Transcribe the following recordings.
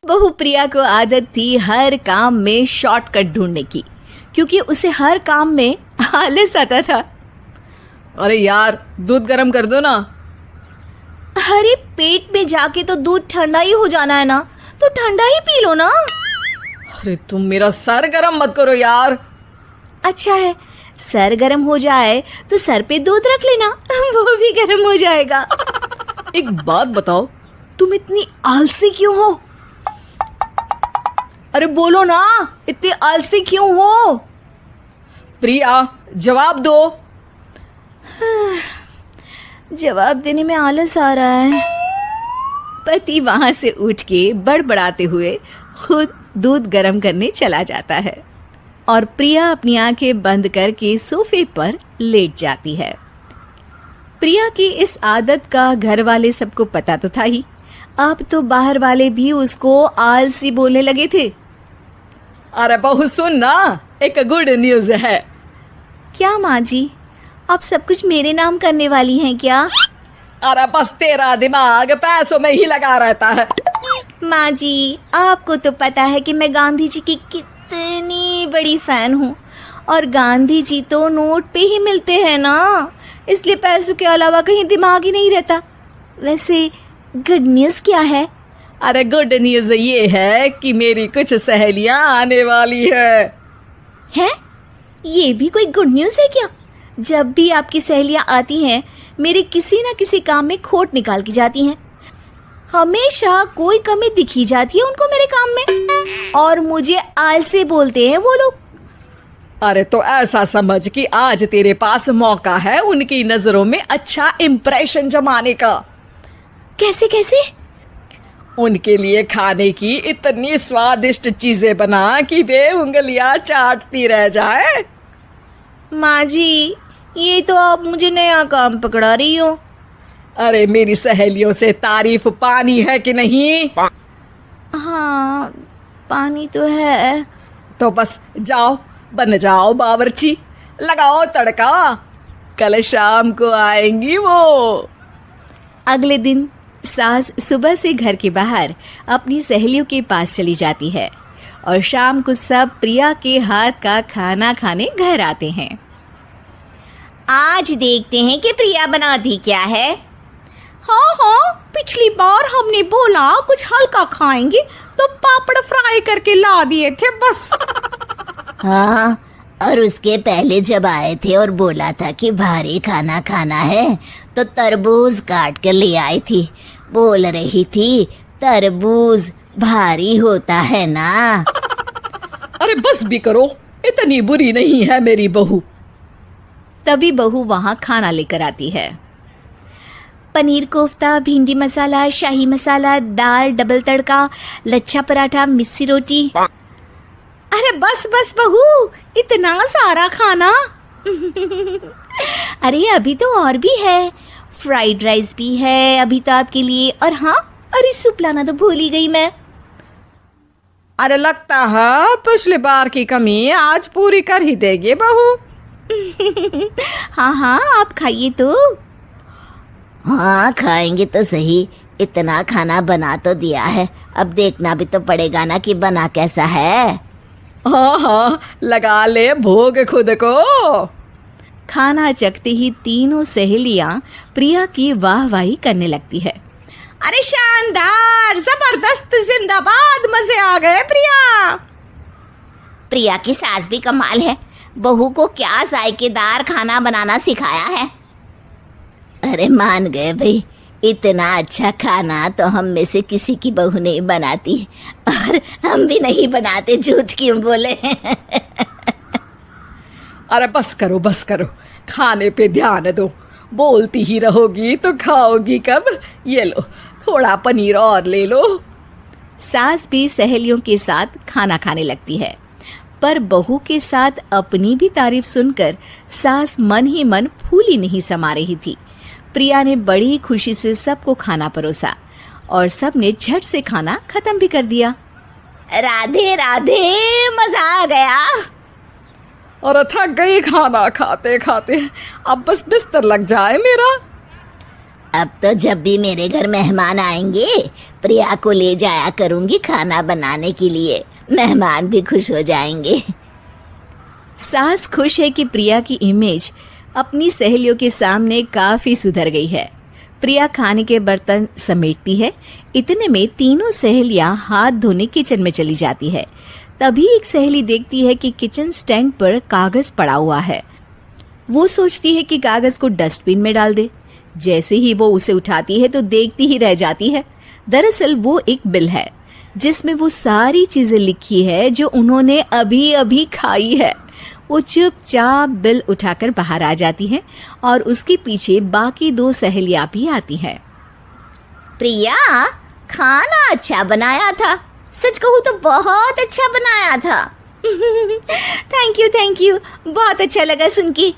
बहू प्रिया को आदत थी हर काम में शॉर्टकट ढूंढने की, क्योंकि उसे हर काम में आलस आता था। अरे यार, दूध गर्म कर दो ना। अरे पेट में जाके तो दूध ठंडा ही हो जाना है ना, तो ठंडा ही पी लो ना। अरे तुम मेरा सर गर्म मत करो यार। अच्छा है, सर गर्म हो जाए तो सर पे दूध रख लेना, वो भी गर्म हो जाएगा। एक बात बताओ, तुम इतनी आलसी क्यों हो? अरे बोलो ना, इतनी आलसी क्यों हो? प्रिया, जवाब दो। जवाब देने में आलस आ रहा है। पति वहां से उठ के बड़बड़ाते हुए खुद दूध गर्म करने चला जाता है और प्रिया अपनी आंखें बंद करके सोफे पर लेट जाती है। प्रिया की इस आदत का घर वाले सबको पता तो था ही, अब तो बाहर वाले भी उसको आलसी बोलने लगे थे। अरे बहू सुन ना, एक गुड न्यूज है। क्या माँ जी, आप सब कुछ मेरे नाम करने वाली हैं क्या? अरे बस तेरा दिमाग पैसों में ही लगा रहता है। माँ जी, आपको तो पता है कि मैं गांधी जी की कितनी बड़ी फैन हूँ, और गांधी जी तो नोट पे ही मिलते हैं ना, इसलिए पैसों के अलावा कहीं दिमाग ही नहीं रहता। वैसे गुड न्यूज़ क्या है? अरे गुड न्यूज ये है कि मेरी कुछ सहेलियां आने वाली है। हैं? ये भी कोई गुड न्यूज़ है क्या? जब भी आपकी सहेलियां आती हैं, मेरे किसी न किसी काम में खोट निकाल की जाती हैं। हमेशा कोई कमी दिखी जाती है उनको मेरे काम में, और मुझे आलसी बोलते हैं वो लोग। अरे तो ऐसा समझ कि आज तेरे पास मौका है उनकी नजरों में अच्छा इम्प्रेशन जमाने का। कैसे कैसे? उनके लिए खाने की इतनी स्वादिष्ट चीजें बना कि वे उंगलियां चाटती रह जाए। माँ जी, ये तो आप मुझे नया काम पकड़ा रही हो। अरे मेरी सहेलियों से तारीफ पानी है कि नहीं? हाँ, पानी तो है। तो बस जाओ, बन जाओ बावर्ची, लगाओ तड़का, कल शाम को आएंगी वो। अगले दिन सास सुबह से घर के बाहर अपनी सहेलियों के पास चली जाती है, और शाम को सब प्रिया के हाथ का खाना खाने घर आते हैं। आज देखते हैं कि प्रिया बनाती क्या है। हाँ हाँ, पिछली बार हमने बोला कुछ हल्का खाएंगे तो पापड़ फ्राई करके ला दिए थे बस। हाँ, और उसके पहले जब आए थे और बोला था कि भारी खाना खाना है तो तरबूज काट कर ले आई थी। बोल रही थी तरबूज भारी होता है ना। अरे बस भी करो, इतनी बुरी नहीं है मेरी बहू। तभी बहू वहां खाना लेकर आती है। पनीर कोफ्ता, भिंडी मसाला, शाही मसाला, दाल, डबल तड़का, लच्छा पराठा, मिस्सी रोटी। अरे बस बस बहू, इतना सारा खाना। अरे अभी तो और भी है, फ्राइड राइस भी है अभी तो आपके लिए, और हाँ, अरे सूप लाना तो भूल ही गई मैं। अरे लगता है पिछली बार की कमी आज पूरी कर ही देगी बहू। हाँ हाँ, आप खाइए तो। हाँ, खाएंगे तो सही, इतना खाना बना तो दिया है, अब देखना भी तो पड़ेगा ना कि बना कैसा है। हाँ हाँ, लगा ले भोग खुद को। खाना चखते ही तीनों सहेलियां प्रिया की वाहवाही करने लगती है। अरे शानदार, जबरदस्त, जिंदाबाद, मजे आ गए प्रिया। प्रिया की सास भी कमाल है, बहू को क्या जायकेदार खाना बनाना सिखाया है। अरे मान गए भाई, इतना अच्छा खाना तो हम में से किसी की बहू नहीं बनाती, और हम भी नहीं बनाते, झूठ क्यों बोले। अरे बस करो बस करो, खाने पे ध्यान दो, बोलती ही रहोगी तो खाओगी कब। ये लो, थोड़ा पनीर और ले लो। सास भी सहेलियों के साथ खाना खाने लगती है, पर बहू के साथ अपनी भी तारीफ सुनकर सास मन ही मन फूली नहीं समा रही थी। प्रिया ने बड़ी खुशी से सबको खाना परोसा, और सब ने झट से खाना खत्म भी कर दिया। राधे राधे, मजा आ गया। और थक गई खाना खाते खाते, अब बस बिस्तर लग जाए मेरा। अब तो जब भी मेरे घर मेहमान आएंगे प्रिया को ले जाया करूंगी खाना बनाने के लिए। मेहमान भी खुश हो जाएंगे। सास खुश है कि प्रिया की इमेज अपनी सहेलियों के सामने काफी सुधर गई है। प्रिया खाने के बर्तन समेटती है। इतने में तीनों सहेलियां हाथ धोने किचन में चली जाती है। तभी एक सहेली देखती है कि किचन स्टैंड पर कागज पड़ा हुआ है। वो सोचती है कि कागज को डस्टबिन में डाल दे। जैसे ही वो उसे उठाती है तो देखती ही रह जाती है। दरअसल वो एक बिल है जिसमें वो सारी चीजें लिखी है जो उन्होंने अभी अभी खाई है। वो चुपचाप बिल उठाकर बाहर आ जाती है और उसके पीछे बाकी दो सहेलियां भी आती हैं। प्रिया, खाना अच्छा बनाया था। सच कहूँ तो बहुत अच्छा बनाया था। थैंक यू, बहुत अच्छा लगा सुन के।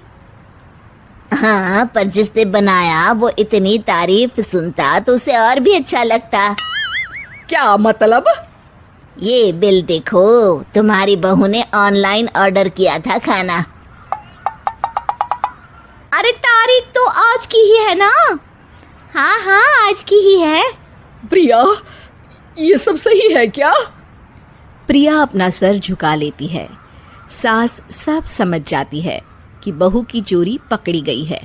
हाँ, पर जिसने बनाया वो इतनी तारीफ सुनता तो उसे और भी अच्छा लगता। क्या मतलब? ये बिल देखो, तुम्हारी बहू ने ऑनलाइन ऑर्डर किया था खाना। अरे तारीख तो आज की ही है ना? हाँ, आज की ही है। प्रिया, ये सब सही है क्या? प्रिया अपना सर झुका लेती है। सास सब समझ जाती है कि बहू की चोरी पकड़ी गई है।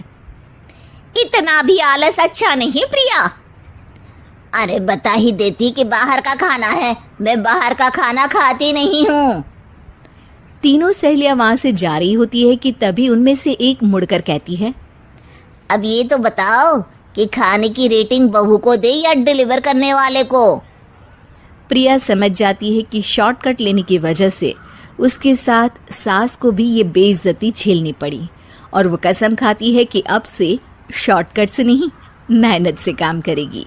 इतना भी आलस अच्छा नहीं प्रिया। अरे बता ही देती कि बाहर का खाना है। मैं बाहर का खाना खाती नहीं हूँ। तीनों सहेलियां वहां से जा रही होती है कि तभी उनमें से एक मुड़कर कहती है, अब ये तो बताओ कि खाने की रेटिंग बहू को दे या डिलीवर करने वाले को। प्रिया समझ जाती है कि शॉर्टकट लेने की वजह से उसके साथ सास को भी ये बेइज्जती झेलनी पड़ी और वो कसम खाती है कि अब से शॉर्टकट से नहीं, मेहनत से काम करेगी।